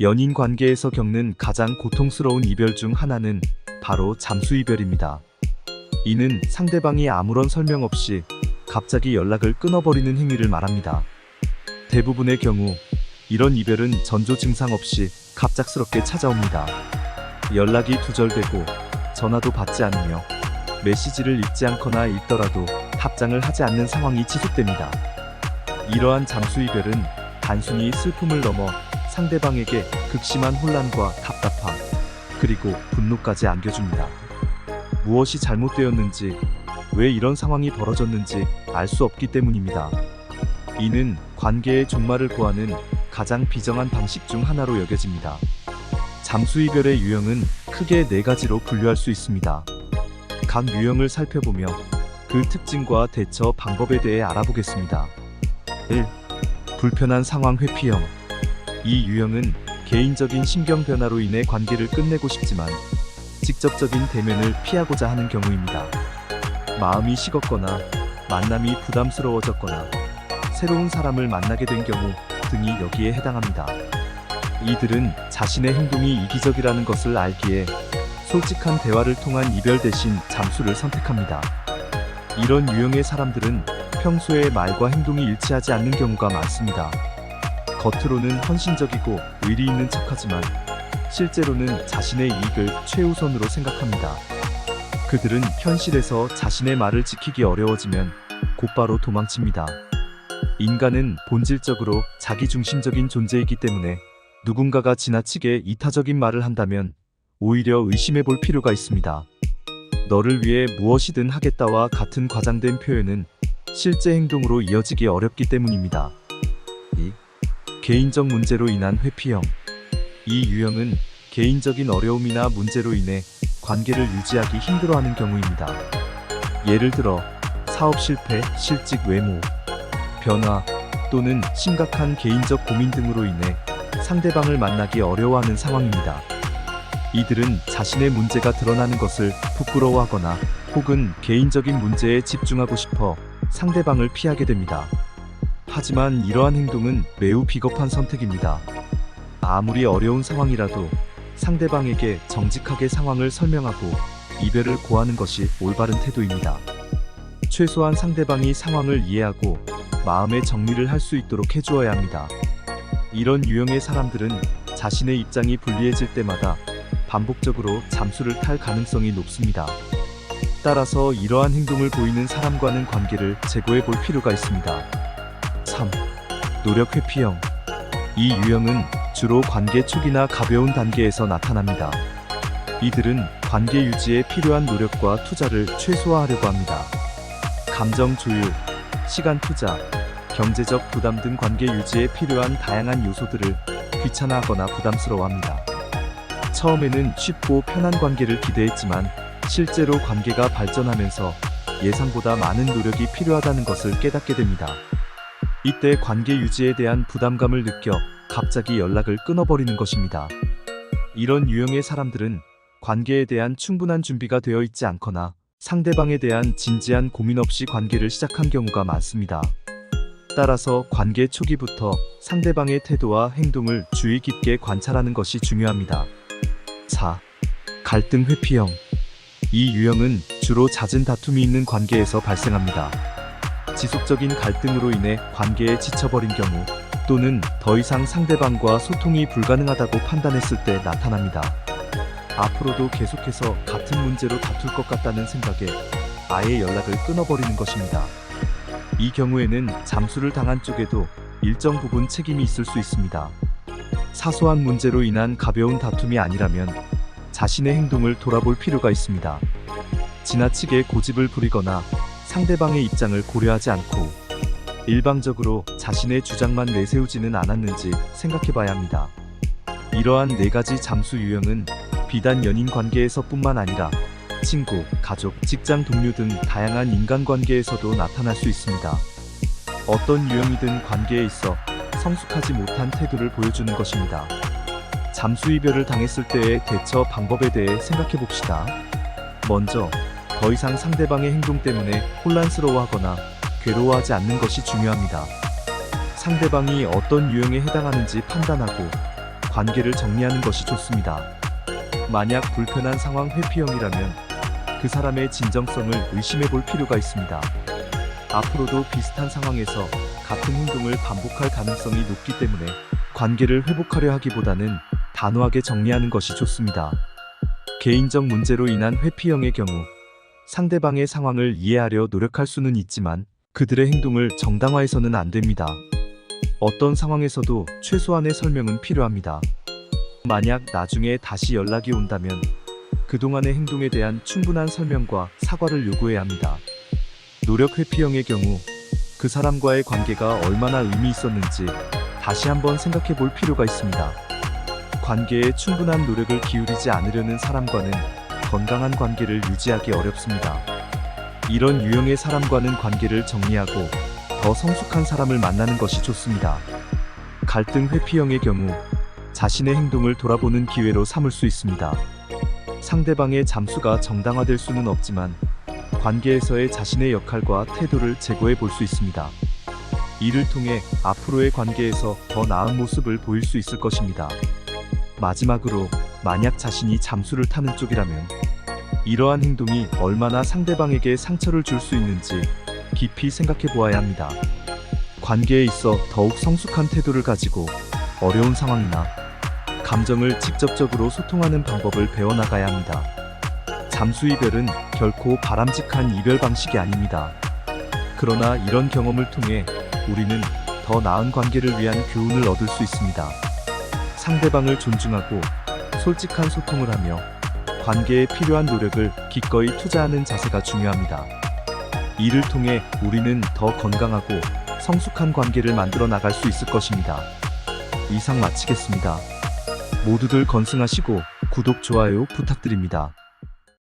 연인 관계에서 겪는 가장 고통스러운 이별 중 하나는 바로 잠수 이별입니다. 이는 상대방이 아무런 설명 없이 갑자기 연락을 끊어버리는 행위를 말합니다. 대부분의 경우 이런 이별은 전조 증상 없이 갑작스럽게 찾아옵니다. 연락이 두절되고 전화도 받지 않으며 메시지를 읽지 않거나 읽더라도 답장을 하지 않는 상황이 지속됩니다. 이러한 잠수 이별은 단순히 슬픔을 넘어 상대방에게 극심한 혼란과 답답함, 그리고 분노까지 안겨줍니다. 무엇이 잘못되었는지, 왜 이런 상황이 벌어졌는지 알 수 없기 때문입니다. 이는 관계의 종말을 고하는 가장 비정한 방식 중 하나로 여겨집니다. 잠수 이별의 유형은 크게 4가지로 분류할 수 있습니다. 각 유형을 살펴보며 그 특징과 대처 방법에 대해 알아보겠습니다. 1. 불편한 상황 회피형. 이 유형은 개인적인 심경 변화로 인해 관계를 끝내고 싶지만 직접적인 대면을 피하고자 하는 경우입니다. 마음이 식었거나 만남이 부담스러워졌거나 새로운 사람을 만나게 된 경우 등이 여기에 해당합니다. 이들은 자신의 행동이 이기적이라는 것을 알기에 솔직한 대화를 통한 이별 대신 잠수를 선택합니다. 이런 유형의 사람들은 평소에 말과 행동이 일치하지 않는 경우가 많습니다. 겉으로는 헌신적이고 의리 있는 척하지만 실제로는 자신의 이익을 최우선으로 생각합니다. 그들은 현실에서 자신의 말을 지키기 어려워지면 곧바로 도망칩니다. 인간은 본질적으로 자기중심적인 존재이기 때문에 누군가가 지나치게 이타적인 말을 한다면 오히려 의심해 볼 필요가 있습니다. 너를 위해 무엇이든 하겠다와 같은 과장된 표현은 실제 행동으로 이어지기 어렵기 때문입니다. 2. 개인적 문제로 인한 회피형. 이 유형은 개인적인 어려움이나 문제로 인해 관계를 유지하기 힘들어하는 경우입니다. 예를 들어 사업 실패, 실직 외모, 변화 또는 심각한 개인적 고민 등으로 인해 상대방을 만나기 어려워하는 상황입니다. 이들은 자신의 문제가 드러나는 것을 부끄러워하거나 혹은 개인적인 문제에 집중하고 싶어 상대방을 피하게 됩니다. 하지만 이러한 행동은 매우 비겁한 선택입니다. 아무리 어려운 상황이라도 상대방에게 정직하게 상황을 설명하고 이별을 고하는 것이 올바른 태도입니다. 최소한 상대방이 상황을 이해하고 마음의 정리를 할 수 있도록 해주어야 합니다. 이런 유형의 사람들은 자신의 입장이 불리해질 때마다 반복적으로 잠수를 탈 가능성이 높습니다. 따라서 이러한 행동을 보이는 사람과는 관계를 재고해 볼 필요가 있습니다. 3. 노력 회피형. 이 유형은 주로 관계 초기나 가벼운 단계에서 나타납니다. 이들은 관계 유지에 필요한 노력과 투자를 최소화하려고 합니다. 감정 조율, 시간 투자, 경제적 부담 등 관계 유지에 필요한 다양한 요소들을 귀찮아하거나 부담스러워합니다. 처음에는 쉽고 편한 관계를 기대했지만 실제로 관계가 발전하면서 예상보다 많은 노력이 필요하다는 것을 깨닫게 됩니다. 이때 관계 유지에 대한 부담감을 느껴 갑자기 연락을 끊어버리는 것입니다. 이런 유형의 사람들은 관계에 대한 충분한 준비가 되어 있지 않거나 상대방에 대한 진지한 고민 없이 관계를 시작한 경우가 많습니다. 따라서 관계 초기부터 상대방의 태도와 행동을 주의 깊게 관찰하는 것이 중요합니다. 4. 갈등 회피형. 이 유형은 주로 잦은 다툼이 있는 관계에서 발생합니다. 지속적인 갈등으로 인해 관계에 지쳐버린 경우 또는 더 이상 상대방과 소통이 불가능하다고 판단했을 때 나타납니다. 앞으로도 계속해서 같은 문제로 다툴 것 같다는 생각에 아예 연락을 끊어버리는 것입니다. 이 경우에는 잠수를 당한 쪽에도 일정 부분 책임이 있을 수 있습니다. 사소한 문제로 인한 가벼운 다툼이 아니라면 자신의 행동을 돌아볼 필요가 있습니다. 지나치게 고집을 부리거나 상대방의 입장을 고려하지 않고 일방적으로 자신의 주장만 내세우지는 않았는지 생각해봐야 합니다. 이러한 4가지 잠수 유형은 비단 연인 관계에서뿐만 아니라 친구, 가족, 직장 동료 등 다양한 인간관계에서도 나타날 수 있습니다. 어떤 유형이든 관계에 있어 성숙하지 못한 태도를 보여주는 것입니다. 잠수 이별을 당했을 때의 대처 방법에 대해 생각해봅시다. 먼저 더 이상 상대방의 행동 때문에 혼란스러워하거나 괴로워하지 않는 것이 중요합니다. 상대방이 어떤 유형에 해당하는지 판단하고 관계를 정리하는 것이 좋습니다. 만약 불편한 상황 회피형이라면 그 사람의 진정성을 의심해 볼 필요가 있습니다. 앞으로도 비슷한 상황에서 같은 행동을 반복할 가능성이 높기 때문에 관계를 회복하려 하기보다는 단호하게 정리하는 것이 좋습니다. 개인적 문제로 인한 회피형의 경우 상대방의 상황을 이해하려 노력할 수는 있지만 그들의 행동을 정당화해서는 안 됩니다. 어떤 상황에서도 최소한의 설명은 필요합니다. 만약 나중에 다시 연락이 온다면 그동안의 행동에 대한 충분한 설명과 사과를 요구해야 합니다. 노력 회피형의 경우 그 사람과의 관계가 얼마나 의미 있었는지 다시 한번 생각해 볼 필요가 있습니다. 관계에 충분한 노력을 기울이지 않으려는 사람과는 건강한 관계를 유지하기 어렵습니다. 이런 유형의 사람과는 관계를 정리하고 더 성숙한 사람을 만나는 것이 좋습니다. 갈등 회피형의 경우 자신의 행동을 돌아보는 기회로 삼을 수 있습니다. 상대방의 잠수가 정당화될 수는 없지만 관계에서의 자신의 역할과 태도를 재고해 볼 수 있습니다. 이를 통해 앞으로의 관계에서 더 나은 모습을 보일 수 있을 것입니다. 마지막으로 만약 자신이 잠수를 타는 쪽이라면 이러한 행동이 얼마나 상대방에게 상처를 줄 수 있는지 깊이 생각해 보아야 합니다. 관계에 있어 더욱 성숙한 태도를 가지고 어려운 상황이나 감정을 직접적으로 소통하는 방법을 배워나가야 합니다. 잠수 이별은 결코 바람직한 이별 방식이 아닙니다. 그러나 이런 경험을 통해 우리는 더 나은 관계를 위한 교훈을 얻을 수 있습니다. 상대방을 존중하고 솔직한 소통을 하며 관계에 필요한 노력을 기꺼이 투자하는 자세가 중요합니다. 이를 통해 우리는 더 건강하고 성숙한 관계를 만들어 나갈 수 있을 것입니다. 이상 마치겠습니다. 모두들 건승하시고 구독, 좋아요 부탁드립니다.